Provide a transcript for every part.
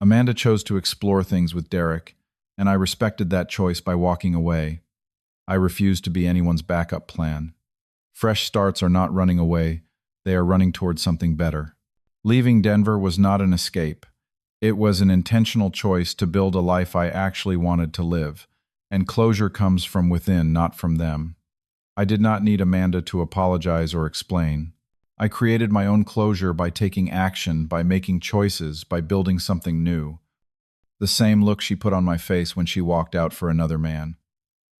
Amanda chose to explore things with Derek, and I respected that choice by walking away. I refused to be anyone's backup plan. Fresh starts are not running away, they are running towards something better. Leaving Denver was not an escape. It was an intentional choice to build a life I actually wanted to live, and closure comes from within, not from them. I did not need Amanda to apologize or explain. I created my own closure by taking action, by making choices, by building something new. The same look she put on my face when she walked out for another man.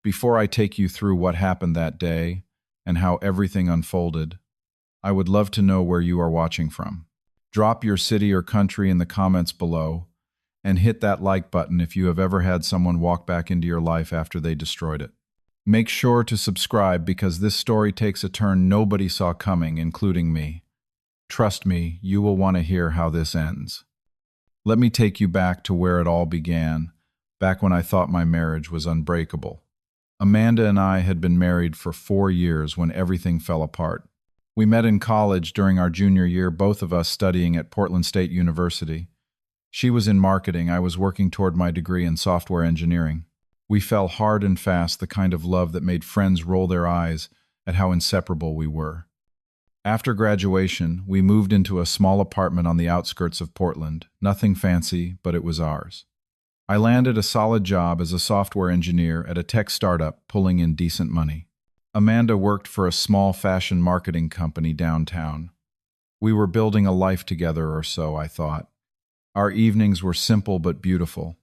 Before I take you through what happened that day and how everything unfolded, I would love to know where you are watching from. Drop your city or country in the comments below, and hit that like button if you have ever had someone walk back into your life after they destroyed it. Make sure to subscribe because this story takes a turn nobody saw coming, including me. Trust me, you will want to hear how this ends. Let me take you back to where it all began, back when I thought my marriage was unbreakable. Amanda and I had been married for 4 years when everything fell apart. We met in college during our junior year, both of us studying at Portland State University. She was in marketing, I was working toward my degree in software engineering. We fell hard and fast, the kind of love that made friends roll their eyes at how inseparable we were. After graduation, we moved into a small apartment on the outskirts of Portland. Nothing fancy, but it was ours. I landed a solid job as a software engineer at a tech startup, pulling in decent money. Amanda worked for a small fashion marketing company downtown. We were building a life together, or so I thought. Our evenings were simple but beautiful.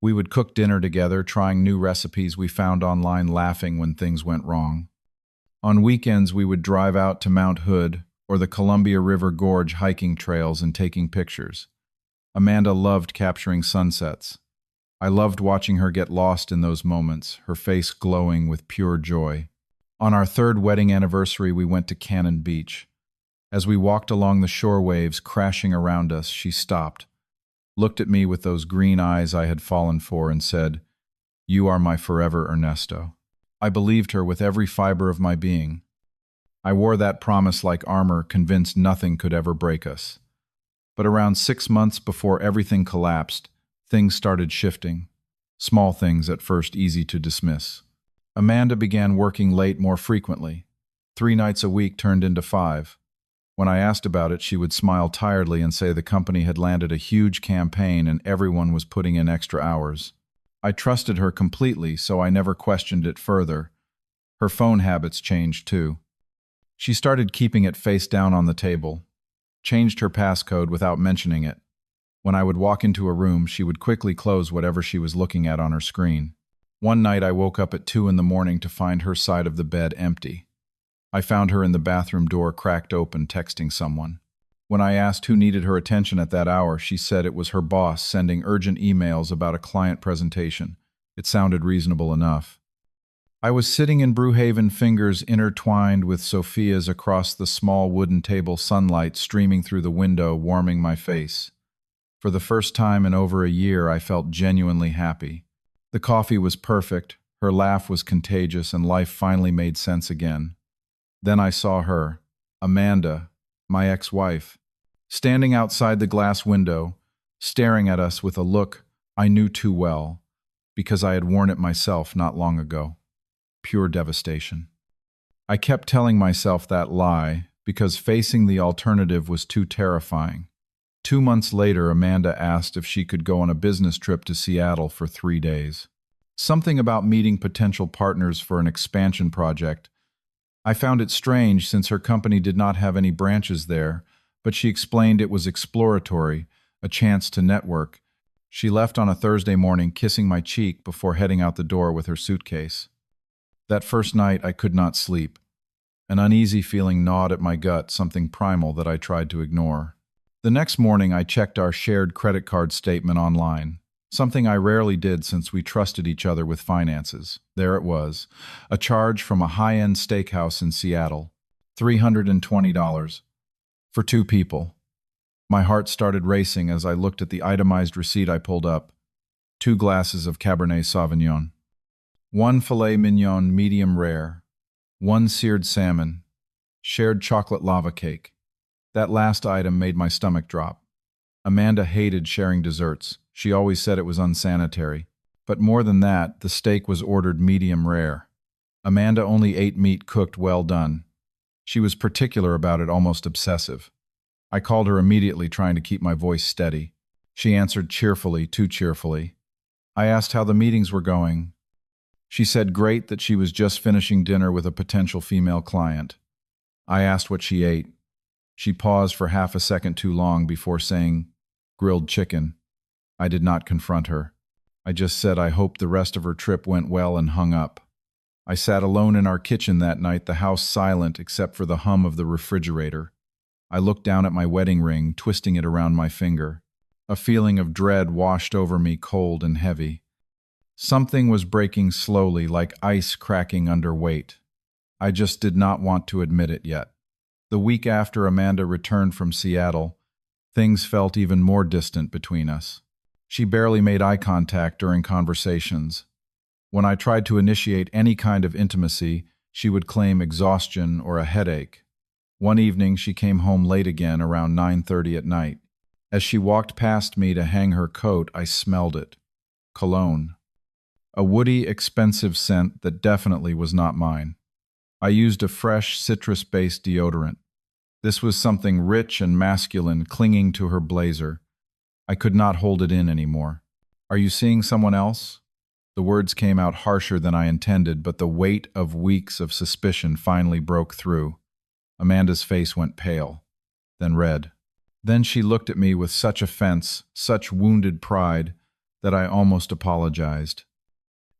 We would cook dinner together, trying new recipes we found online, laughing when things went wrong. On weekends, we would drive out to Mount Hood or the Columbia River Gorge hiking trails and taking pictures. Amanda loved capturing sunsets. I loved watching her get lost in those moments, her face glowing with pure joy. On our 3rd wedding anniversary, we went to Cannon Beach. As we walked along the shore, waves crashing around us, she stopped, looked at me with those green eyes I had fallen for, and said, "You are my forever, Ernesto." I believed her with every fiber of my being. I wore that promise like armor, convinced nothing could ever break us. But around 6 months before everything collapsed, things started shifting. Small things at first easy to dismiss. Amanda began working late more frequently. 3 nights a week turned into 5. When I asked about it, she would smile tiredly and say the company had landed a huge campaign and everyone was putting in extra hours. I trusted her completely, so I never questioned it further. Her phone habits changed too. She started keeping it face down on the table, changed her passcode without mentioning it. When I would walk into a room, she would quickly close whatever she was looking at on her screen. One night I woke up at 2 in the morning to find her side of the bed empty. I found her in the bathroom door cracked open, texting someone. When I asked who needed her attention at that hour, she said it was her boss sending urgent emails about a client presentation. It sounded reasonable enough. I was sitting in Brewhaven, fingers intertwined with Sophia's across the small wooden table, sunlight streaming through the window, warming my face. For the first time in over a year, I felt genuinely happy. The coffee was perfect, her laugh was contagious, and life finally made sense again. Then I saw her, Amanda, my ex-wife, standing outside the glass window, staring at us with a look I knew too well, because I had worn it myself not long ago. Pure devastation. I kept telling myself that lie, because facing the alternative was too terrifying. 2 months later, Amanda asked if she could go on a business trip to Seattle for 3 days. Something about meeting potential partners for an expansion project. I found it strange since her company did not have any branches there, but she explained it was exploratory, a chance to network. She left on a Thursday morning, kissing my cheek before heading out the door with her suitcase. That first night, I could not sleep. An uneasy feeling gnawed at my gut, something primal that I tried to ignore. The next morning, I checked our shared credit card statement online. Something I rarely did since we trusted each other with finances. There it was, a charge from a high-end steakhouse in Seattle, $320 for 2 people. My heart started racing as I looked at the itemized receipt I pulled up. 2 glasses of Cabernet Sauvignon, 1 filet mignon medium rare, 1 seared salmon, shared chocolate lava cake. That last item made my stomach drop. Amanda hated sharing desserts. She always said it was unsanitary. But more than that, the steak was ordered medium rare. Amanda only ate meat cooked well done. She was particular about it, almost obsessive. I called her immediately, trying to keep my voice steady. She answered cheerfully, too cheerfully. I asked how the meetings were going. She said great, that she was just finishing dinner with a potential female client. I asked what she ate. She paused for half a second too long before saying, grilled chicken. I did not confront her. I just said I hoped the rest of her trip went well and hung up. I sat alone in our kitchen that night, the house silent except for the hum of the refrigerator. I looked down at my wedding ring, twisting it around my finger. A feeling of dread washed over me, cold and heavy. Something was breaking slowly, like ice cracking under weight. I just did not want to admit it yet. The week after Amanda returned from Seattle, things felt even more distant between us. She barely made eye contact during conversations. When I tried to initiate any kind of intimacy, she would claim exhaustion or a headache. One evening, she came home late again, around 9:30 at night. As she walked past me to hang her coat, I smelled it. Cologne. A woody, expensive scent that definitely was not mine. I used a fresh, citrus-based deodorant. This was something rich and masculine clinging to her blazer. I could not hold it in anymore. Are you seeing someone else? The words came out harsher than I intended, but the weight of weeks of suspicion finally broke through. Amanda's face went pale, then red. Then she looked at me with such offense, such wounded pride, that I almost apologized.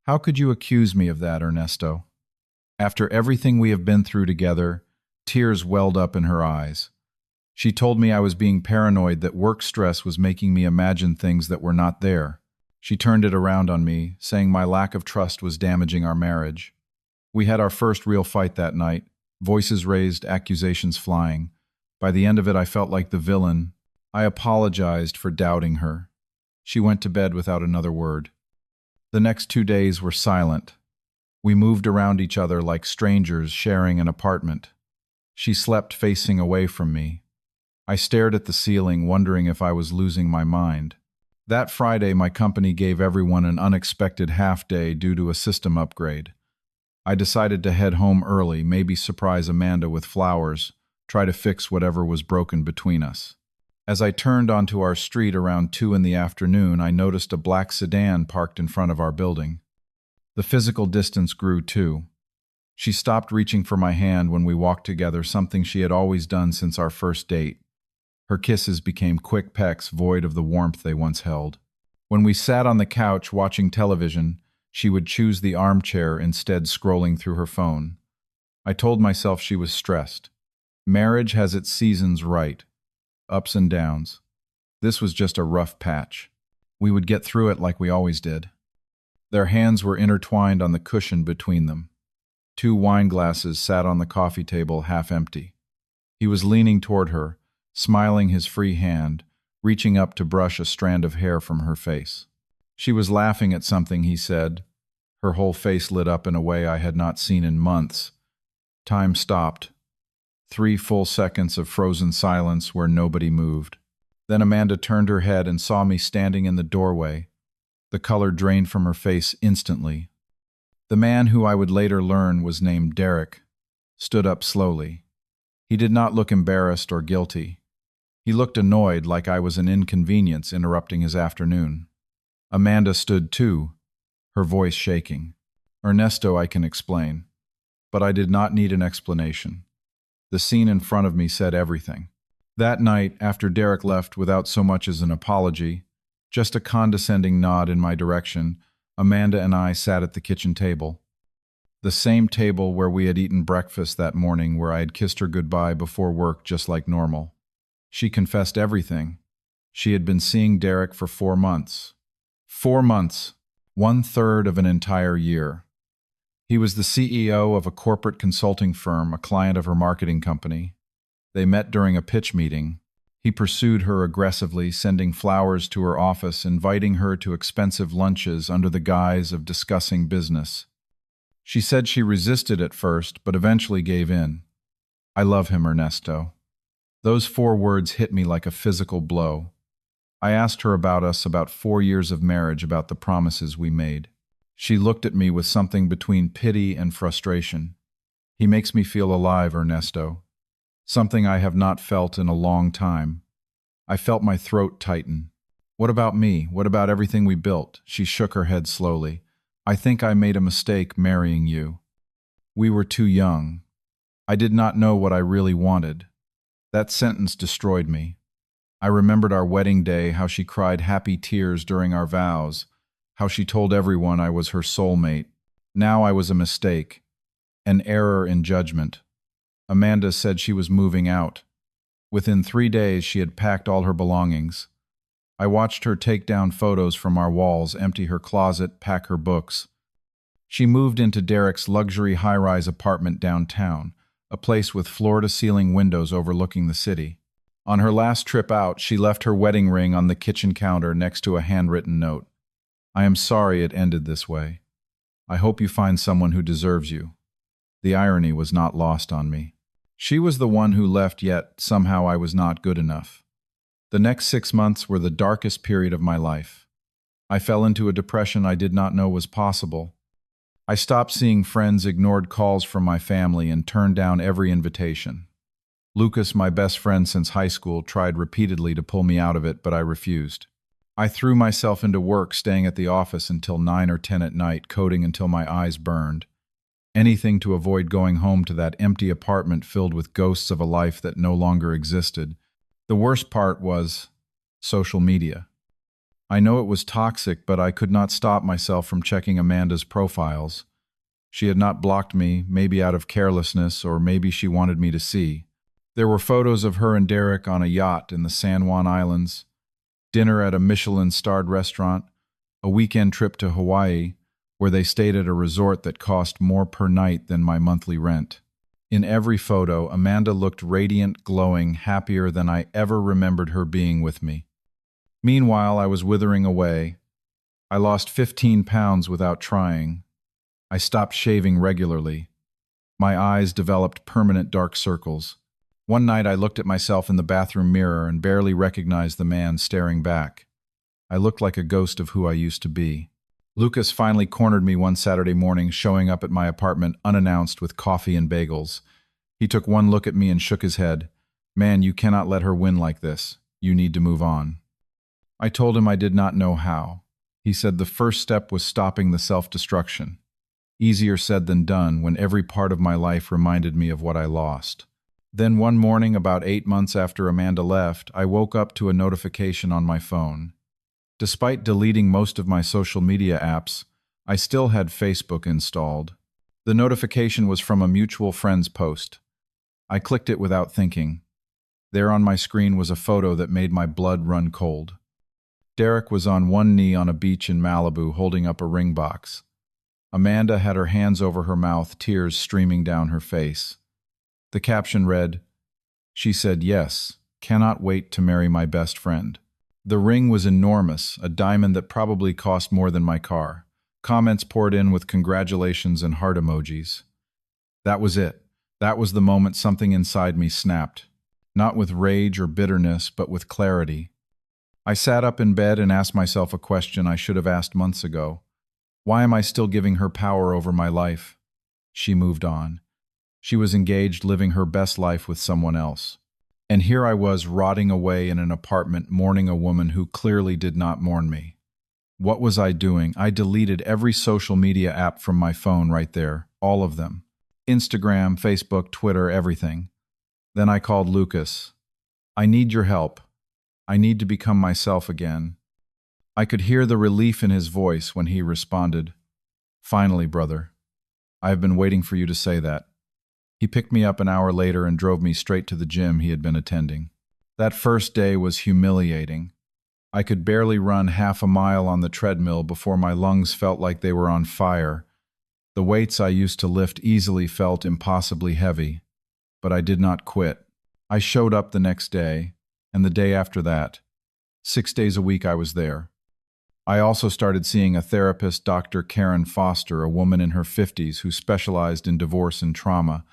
How could you accuse me of that, Ernesto? After everything we have been through together, tears welled up in her eyes. She told me I was being paranoid, that work stress was making me imagine things that were not there. She turned it around on me, saying my lack of trust was damaging our marriage. We had our first real fight that night, voices raised, accusations flying. By the end of it, I felt like the villain. I apologized for doubting her. She went to bed without another word. The next 2 days were silent. We moved around each other like strangers sharing an apartment. She slept facing away from me. I stared at the ceiling, wondering if I was losing my mind. That Friday, my company gave everyone an unexpected half-day due to a system upgrade. I decided to head home early, maybe surprise Amanda with flowers, try to fix whatever was broken between us. As I turned onto our street around 2 in the afternoon, I noticed a black sedan parked in front of our building. The physical distance grew too. She stopped reaching for my hand when we walked together, something she had always done since our first date. Her kisses became quick pecks, void of the warmth they once held. When we sat on the couch watching television, she would choose the armchair, instead scrolling through her phone. I told myself she was stressed. Marriage has its seasons, right? Ups and downs. This was just a rough patch. We would get through it like we always did. Their hands were intertwined on the cushion between them. 2 wine glasses sat on the coffee table, half empty. He was leaning toward her, smiling his free hand, reaching up to brush a strand of hair from her face. She was laughing at something he said. Her whole face lit up in a way I had not seen in months. Time stopped. 3 full seconds of frozen silence where nobody moved. Then Amanda turned her head and saw me standing in the doorway. The color drained from her face instantly. The man, who I would later learn was named Derek, stood up slowly. He did not look embarrassed or guilty. He looked annoyed, like I was an inconvenience interrupting his afternoon. Amanda stood too, her voice shaking. Ernesto, I can explain. But I did not need an explanation. The scene in front of me said everything. That night, after Derek left without so much as an apology, just a condescending nod in my direction, Amanda and I sat at the kitchen table. The same table where we had eaten breakfast that morning, where I had kissed her goodbye before work just like normal. She confessed everything. She had been seeing Derek for 4 months. 4 months, 1/3 of an entire year. He was the CEO of a corporate consulting firm, a client of her marketing company. They met during a pitch meeting. He pursued her aggressively, sending flowers to her office, inviting her to expensive lunches under the guise of discussing business. She said she resisted at first, but eventually gave in. I love him, Ernesto. Those 4 words hit me like a physical blow. I asked her about us, about 4 years of marriage, about the promises we made. She looked at me with something between pity and frustration. He makes me feel alive, Ernesto. Something I have not felt in a long time. I felt my throat tighten. What about me? What about everything we built? She shook her head slowly. I think I made a mistake marrying you. We were too young. I did not know what I really wanted. That sentence destroyed me. I remembered our wedding day, how she cried happy tears during our vows, how she told everyone I was her soulmate. Now I was a mistake, an error in judgment. Amanda said she was moving out. Within 3 days, she had packed all her belongings. I watched her take down photos from our walls, empty her closet, pack her books. She moved into Derek's luxury high-rise apartment downtown, a place with floor-to-ceiling windows overlooking the city. On her last trip out, she left her wedding ring on the kitchen counter next to a handwritten note. I am sorry it ended this way. I hope you find someone who deserves you. The irony was not lost on me. She was the one who left, yet somehow I was not good enough. The next 6 months were the darkest period of my life. I fell into a depression I did not know was possible. I stopped seeing friends, ignored calls from my family, and turned down every invitation. Lucas, my best friend since high school, tried repeatedly to pull me out of it, but I refused. I threw myself into work, staying at the office until 9 or 10 at night, coding until my eyes burned. Anything to avoid going home to that empty apartment filled with ghosts of a life that no longer existed. The worst part was social media. I know it was toxic, but I could not stop myself from checking Amanda's profiles. She had not blocked me, maybe out of carelessness, or maybe she wanted me to see. There were photos of her and Derek on a yacht in the San Juan Islands, dinner at a Michelin-starred restaurant, a weekend trip to Hawaii, where they stayed at a resort that cost more per night than my monthly rent. In every photo, Amanda looked radiant, glowing, happier than I ever remembered her being with me. Meanwhile, I was withering away. I lost 15 pounds without trying. I stopped shaving regularly. My eyes developed permanent dark circles. One night I looked at myself in the bathroom mirror and barely recognized the man staring back. I looked like a ghost of who I used to be. Lucas finally cornered me one Saturday morning, showing up at my apartment unannounced with coffee and bagels. He took one look at me and shook his head. Man, you cannot let her win like this. You need to move on. I told him I did not know how. He said the first step was stopping the self-destruction. Easier said than done when every part of my life reminded me of what I lost. Then one morning, about 8 months after Amanda left, I woke up to a notification on my phone. Despite deleting most of my social media apps, I still had Facebook installed. The notification was from a mutual friend's post. I clicked it without thinking. There on my screen was a photo that made my blood run cold. Derek was on one knee on a beach in Malibu holding up a ring box. Amanda had her hands over her mouth, tears streaming down her face. The caption read, "She said yes, cannot wait to marry my best friend." The ring was enormous, a diamond that probably cost more than my car. Comments poured in with congratulations and heart emojis. That was it. That was the moment something inside me snapped. Not with rage or bitterness, but with clarity. I sat up in bed and asked myself a question I should have asked months ago. Why am I still giving her power over my life? She moved on. She was engaged, living her best life with someone else. And here I was, rotting away in an apartment, mourning a woman who clearly did not mourn me. What was I doing? I deleted every social media app from my phone right there, all of them. Instagram, Facebook, Twitter, everything. Then I called Lucas. I need your help. I need to become myself again. I could hear the relief in his voice when he responded, "Finally, brother. I have been waiting for you to say that." He picked me up an hour later and drove me straight to the gym he had been attending. That first day was humiliating. I could barely run half a mile on the treadmill before my lungs felt like they were on fire. The weights I used to lift easily felt impossibly heavy, but I did not quit. I showed up the next day, and the day after that. 6 days a week I was there. I also started seeing a therapist, Dr. Karen Foster, a woman in her 50s who specialized in divorce and trauma.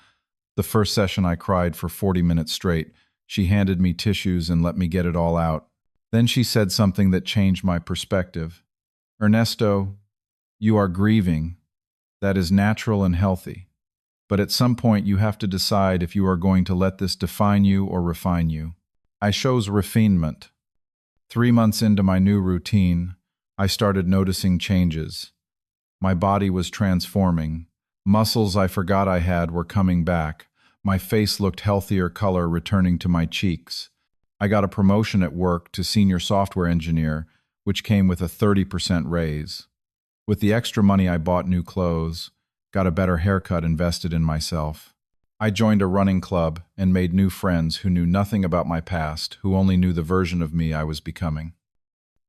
The first session I cried for 40 minutes straight. She handed me tissues and let me get it all out. Then she said something that changed my perspective. Ernesto, you are grieving. That is natural and healthy. But at some point you have to decide if you are going to let this define you or refine you. I chose refinement. 3 months into my new routine, I started noticing changes. My body was transforming. Muscles I forgot I had were coming back. My face looked healthier, color returning to my cheeks. I got a promotion at work to senior software engineer, which came with a 30% raise. With the extra money, I bought new clothes, got a better haircut, invested in myself. I joined a running club and made new friends who knew nothing about my past, who only knew the version of me I was becoming.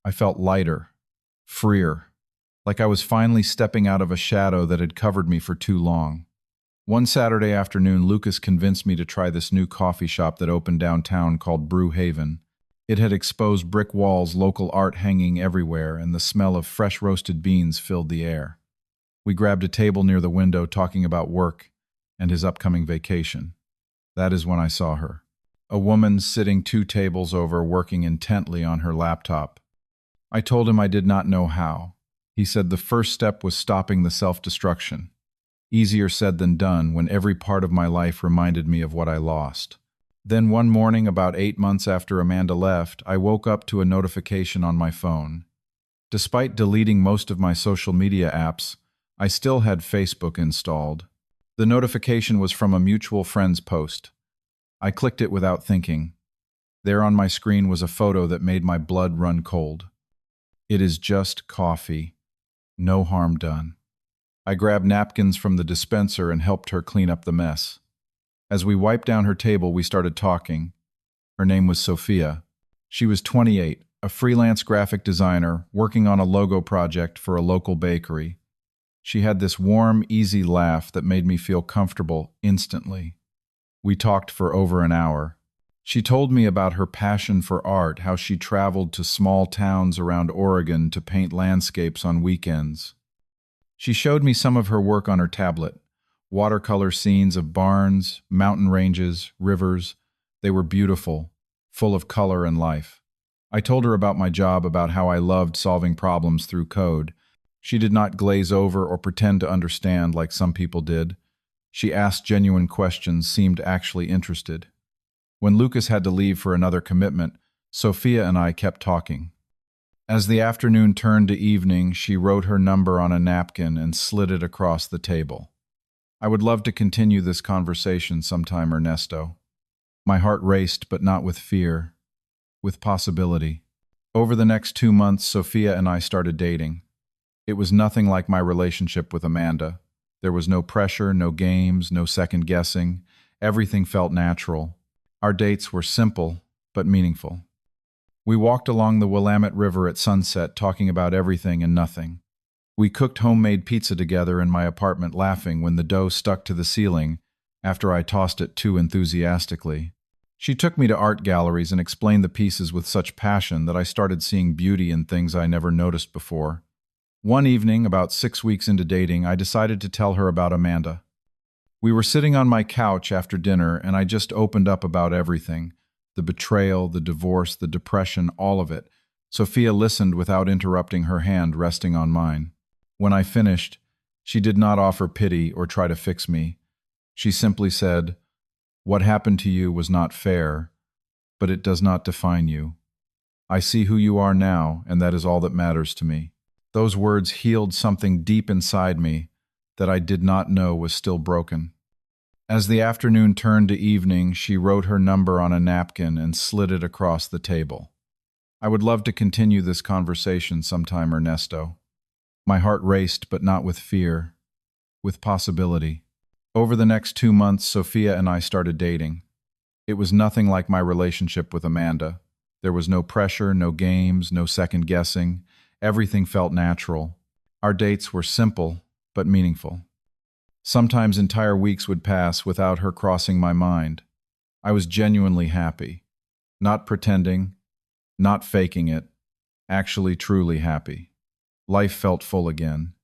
I felt lighter, freer, like I was finally stepping out of a shadow that had covered me for too long. One Saturday afternoon, Lucas convinced me to try this new coffee shop that opened downtown called Brew Haven. It had exposed brick walls, local art hanging everywhere, and the smell of fresh roasted beans filled the air. We grabbed a table near the window, talking about work and his upcoming vacation. That is when I saw her. A woman sitting 2 tables over, working intently on her laptop. I told him I did not know how. He said the first step was stopping the self-destruction. Easier said than done when every part of my life reminded me of what I lost. Then one morning, about 8 months after Amanda left, I woke up to a notification on my phone. Despite deleting most of my social media apps, I still had Facebook installed. The notification was from a mutual friend's post. I clicked it without thinking. There on my screen was a photo that made my blood run cold. It is just coffee. No harm done. I grabbed napkins from the dispenser and helped her clean up the mess. As we wiped down her table, we started talking. Her name was Sophia. She was 28, a freelance graphic designer working on a logo project for a local bakery. She had this warm, easy laugh that made me feel comfortable instantly. We talked for over an hour. She told me about her passion for art, how she traveled to small towns around Oregon to paint landscapes on weekends. She showed me some of her work on her tablet, watercolor scenes of barns, mountain ranges, rivers. They were beautiful, full of color and life. I told her about my job, about how I loved solving problems through code. She did not glaze over or pretend to understand like some people did. She asked genuine questions, seemed actually interested. When Lucas had to leave for another commitment, Sophia and I kept talking. As the afternoon turned to evening, she wrote her number on a napkin and slid it across the table. I would love to continue this conversation sometime, Ernesto. My heart raced, but not with fear, with possibility. Over the next 2 months, Sophia and I started dating. It was nothing like my relationship with Amanda. There was no pressure, no games, no second guessing. Everything felt natural. Our dates were simple, but meaningful. We walked along the Willamette River at sunset, talking about everything and nothing. We cooked homemade pizza together in my apartment, laughing when the dough stuck to the ceiling after I tossed it too enthusiastically. She took me to art galleries and explained the pieces with such passion that I started seeing beauty in things I never noticed before. One evening, about 6 weeks into dating, I decided to tell her about Amanda. We were sitting on my couch after dinner, and I just opened up about everything. The betrayal, the divorce, the depression, all of it. Sophia listened without interrupting, her hand resting on mine. When I finished, she did not offer pity or try to fix me. She simply said, "What happened to you was not fair, but it does not define you. I see who you are now, and that is all that matters to me." Those words healed something deep inside me that I did not know was still broken. As the afternoon turned to evening, she wrote her number on a napkin and slid it across the table. I would love to continue this conversation sometime, Ernesto. My heart raced, but not with fear, with possibility. Over the next 2 months, Sophia and I started dating. It was nothing like my relationship with Amanda. There was no pressure, no games, no second guessing. Everything felt natural. Our dates were simple, but meaningful. Sometimes entire weeks would pass without her crossing my mind. I was genuinely happy. Not pretending, not faking it, actually truly happy. Life felt full again.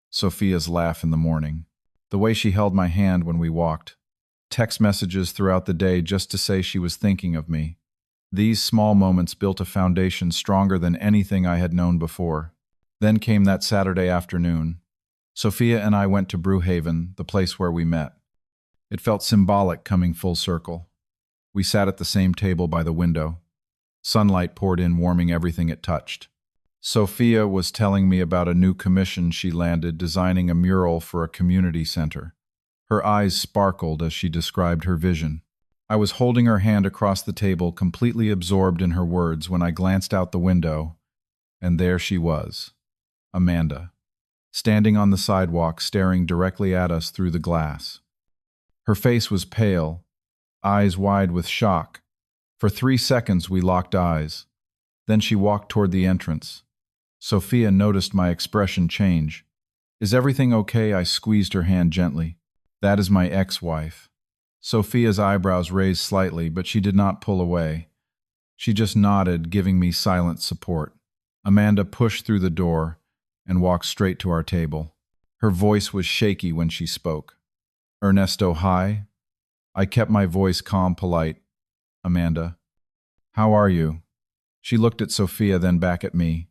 Sophia's laugh in the morning. The way she held my hand when we walked. Text messages throughout the day just to say she was thinking of me. These small moments built a foundation stronger than anything I had known before. Then came that Saturday afternoon. Sophia and I went to Brewhaven, the place where we met. It felt symbolic coming full circle. We sat at the same table by the window. Sunlight poured in, warming everything it touched. Sophia was telling me about a new commission she landed designing a mural for a community center. Her eyes sparkled as she described her vision. I was holding her hand across the table, completely absorbed in her words, when I glanced out the window, and there she was, Amanda, standing on the sidewalk, staring directly at us through the glass. Her face was pale, eyes wide with shock. For 3 seconds we locked eyes. Then she walked toward the entrance. Sophia noticed my expression change. "Is everything okay?" I squeezed her hand gently. "That is my ex-wife." Sophia's eyebrows raised slightly, but she did not pull away. She just nodded, giving me silent support. Amanda pushed through the door and walked straight to our table. Her voice was shaky when she spoke. "Ernesto, hi." I kept my voice calm, polite. "Amanda, how are you?" She looked at Sophia, then back at me.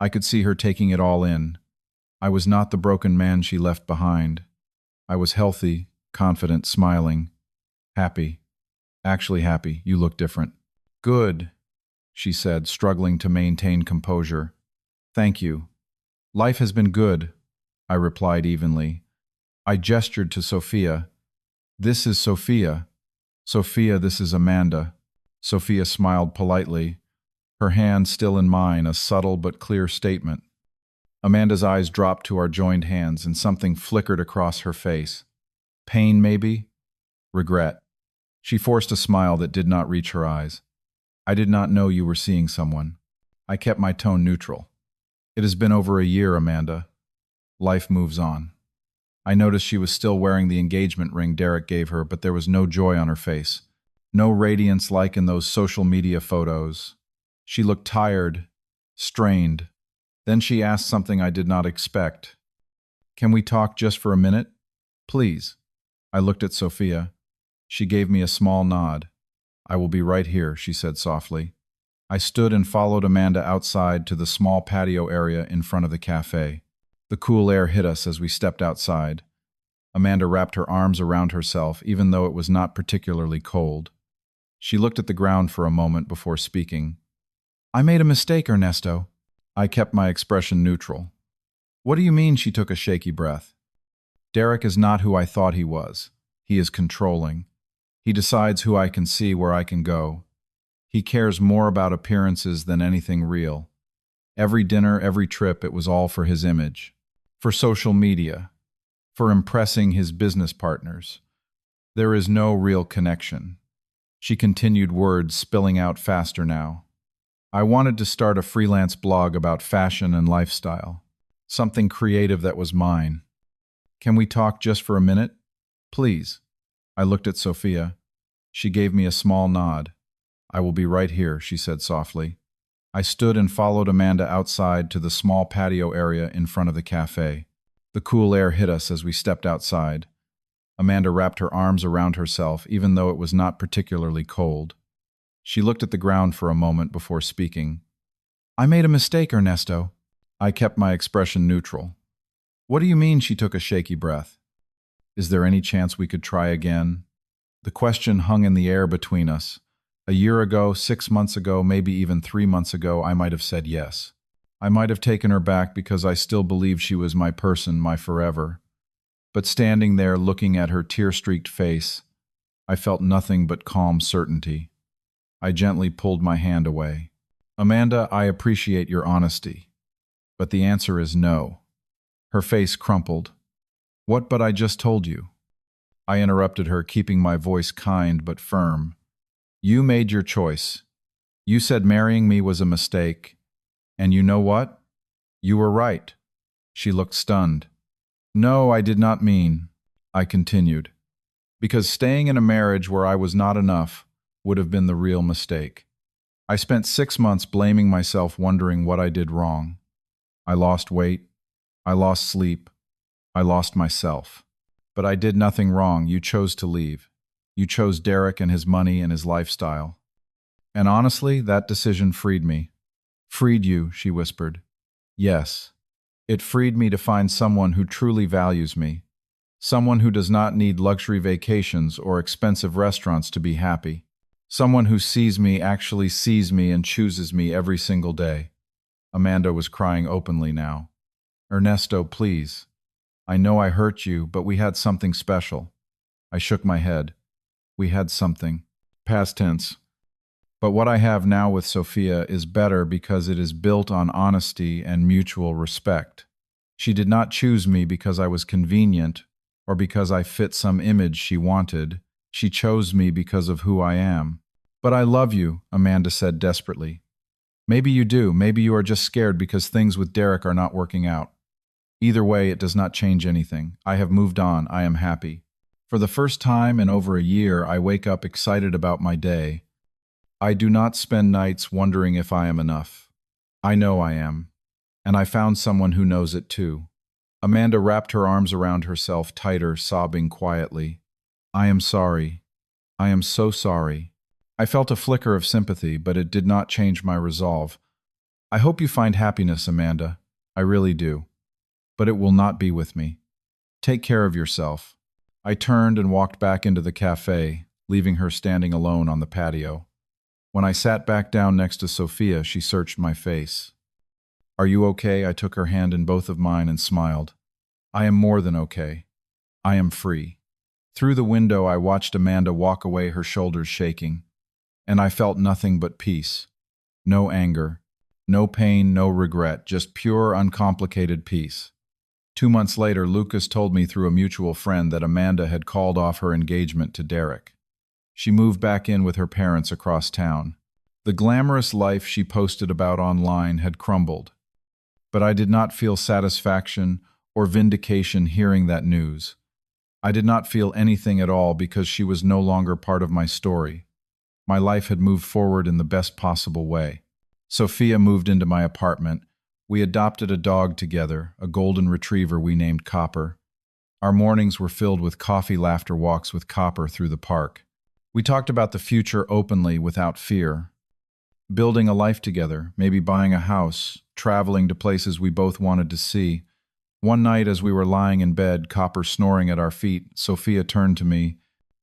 I could see her taking it all in. I was not the broken man she left behind. I was healthy, confident, smiling. Happy. Actually happy. "You look different." "Good," she said, struggling to maintain composure. "Thank you." "Life has been good," I replied evenly. I gestured to Sophia. "This is Sophia." "Sophia, this is Amanda." Sophia smiled politely, her hand still in mine, a subtle but clear statement. Amanda's eyes dropped to our joined hands, and something flickered across her face. Pain, maybe? Regret. She forced a smile that did not reach her eyes. "I did not know you were seeing someone." I kept my tone neutral. "It has been over a year, Amanda. Life moves on." I noticed she was still wearing the engagement ring Derek gave her, but there was no joy on her face. No radiance like in those social media photos. She looked tired, strained. Then she asked something I did not expect. "Can we talk just for a minute? Please." I looked at Sophia. She gave me a small nod. "I will be right here," she said softly. I stood and followed Amanda outside to the small patio area in front of the cafe. The cool air hit us as we stepped outside. Amanda wrapped her arms around herself, even though it was not particularly cold. She looked at the ground for a moment before speaking. "I made a mistake, Ernesto." I kept my expression neutral. "What do you mean?" She took a shaky breath. "Derek is not who I thought he was. He is controlling. He decides who I can see, where I can go. He cares more about appearances than anything real. Every dinner, every trip, it was all for his image. For social media. For impressing his business partners. There is no real connection." She continued, words spilling out faster now. "I wanted to start a freelance blog about fashion and lifestyle. Something creative that was mine. Can we talk just for a minute? Please." I looked at Sophia. She gave me a small nod. "I will be right here," she said softly. I stood and followed Amanda outside to the small patio area in front of the cafe. The cool air hit us as we stepped outside. Amanda wrapped her arms around herself, even though it was not particularly cold. She looked at the ground for a moment before speaking. "I made a mistake, Ernesto." I kept my expression neutral. "What do you mean?" She took a shaky breath. "Is there any chance we could try again?" The question hung in the air between us. A year ago, 6 months ago, maybe even 3 months ago, I might have said yes. I might have taken her back because I still believed she was my person, my forever. But standing there looking at her tear-streaked face, I felt nothing but calm certainty. I gently pulled my hand away. "Amanda, I appreciate your honesty. But the answer is no." Her face crumpled. "What but I just told you?" I interrupted her, keeping my voice kind but firm. "You made your choice. You said marrying me was a mistake. And you know what? You were right." She looked stunned. "No, I did not mean," I continued, "because staying in a marriage where I was not enough would have been the real mistake. I spent 6 months blaming myself, wondering what I did wrong. I lost weight. I lost sleep. I lost myself. But I did nothing wrong. You chose to leave. You chose Derek and his money and his lifestyle. And honestly, that decision freed me. Freed you, she whispered. Yes. It freed me to find someone who truly values me. Someone who does not need luxury vacations or expensive restaurants to be happy. Someone who actually sees me and chooses me every single day. Amanda was crying openly now. Ernesto, please. I know I hurt you, but we had something special. I shook my head. We had something. Past tense. But what I have now with Sophia is better because it is built on honesty and mutual respect. She did not choose me because I was convenient or because I fit some image she wanted. She chose me because of who I am. But I love you, Amanda said desperately. Maybe you do. Maybe you are just scared because things with Derek are not working out. Either way, it does not change anything. I have moved on. I am happy. For the first time in over a year, I wake up excited about my day. I do not spend nights wondering if I am enough. I know I am. And I found someone who knows it too. Amanda wrapped her arms around herself tighter, sobbing quietly. I am sorry. I am so sorry. I felt a flicker of sympathy, but it did not change my resolve. I hope you find happiness, Amanda. I really do. But it will not be with me. Take care of yourself. I turned and walked back into the cafe, leaving her standing alone on the patio. When I sat back down next to Sophia, she searched my face. Are you okay? I took her hand in both of mine and smiled. I am more than okay. I am free. Through the window, I watched Amanda walk away, her shoulders shaking. And I felt nothing but peace. No anger. No pain, no regret, just pure, uncomplicated peace. 2 months later, Lucas told me through a mutual friend that Amanda had called off her engagement to Derek. She moved back in with her parents across town. The glamorous life she posted about online had crumbled. But I did not feel satisfaction or vindication hearing that news. I did not feel anything at all because she was no longer part of my story. My life had moved forward in the best possible way. Sophia moved into my apartment. We adopted a dog together, a golden retriever we named Copper. Our mornings were filled with coffee laughter walks with Copper through the park. We talked about the future openly without fear. Building a life together, maybe buying a house, traveling to places we both wanted to see. One night as we were lying in bed, Copper snoring at our feet, Sophia turned to me.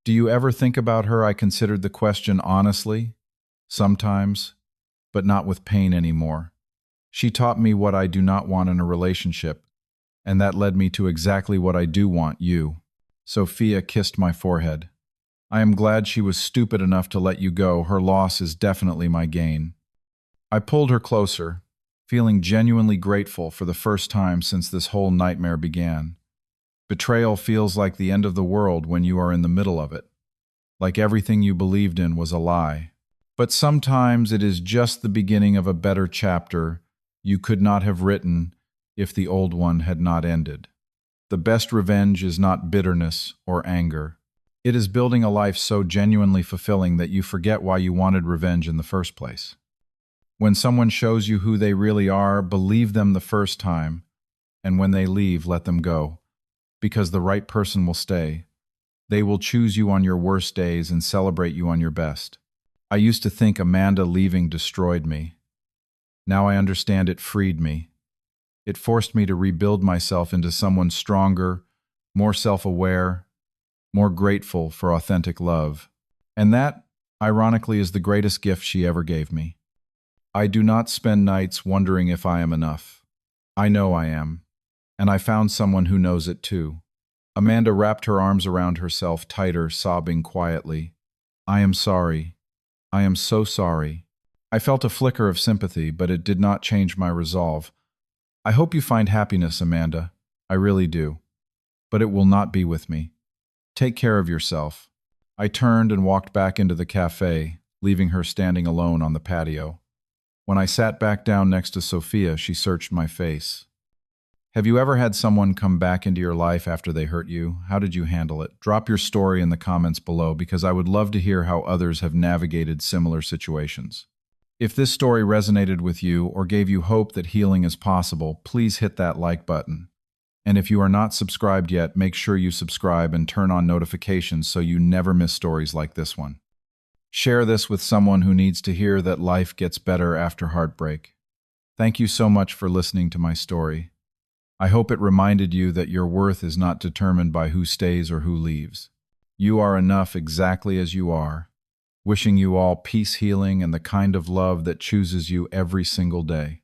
Do you ever think about her? I considered the question honestly. Sometimes, but not with pain anymore. She taught me what I do not want in a relationship, and that led me to exactly what I do want, you. Sophia kissed my forehead. I am glad she was stupid enough to let you go. Her loss is definitely my gain. I pulled her closer, feeling genuinely grateful for the first time since this whole nightmare began. Betrayal feels like the end of the world when you are in the middle of it, like everything you believed in was a lie. But sometimes it is just the beginning of a better chapter you could not have written if the old one had not ended. The best revenge is not bitterness or anger. It is building a life so genuinely fulfilling that you forget why you wanted revenge in the first place. When someone shows you who they really are, believe them the first time, and when they leave, let them go. Because the right person will stay. They will choose you on your worst days and celebrate you on your best. I used to think Amanda leaving destroyed me. Now I understand it freed me. It forced me to rebuild myself into someone stronger, more self-aware, more grateful for authentic love. And that, ironically, is the greatest gift she ever gave me. I do not spend nights wondering if I am enough. I know I am. And I found someone who knows it too. Amanda wrapped her arms around herself tighter, sobbing quietly. I am sorry. I am so sorry. I felt a flicker of sympathy, but it did not change my resolve. I hope you find happiness, Amanda. I really do. But it will not be with me. Take care of yourself. I turned and walked back into the cafe, leaving her standing alone on the patio. When I sat back down next to Sophia, she searched my face. Have you ever had someone come back into your life after they hurt you? How did you handle it? Drop your story in the comments below because I would love to hear how others have navigated similar situations. If this story resonated with you or gave you hope that healing is possible, please hit that like button. And if you are not subscribed yet, make sure you subscribe and turn on notifications so you never miss stories like this one. Share this with someone who needs to hear that life gets better after heartbreak. Thank you so much for listening to my story. I hope it reminded you that your worth is not determined by who stays or who leaves. You are enough exactly as you are. Wishing you all peace, healing, and the kind of love that chooses you every single day.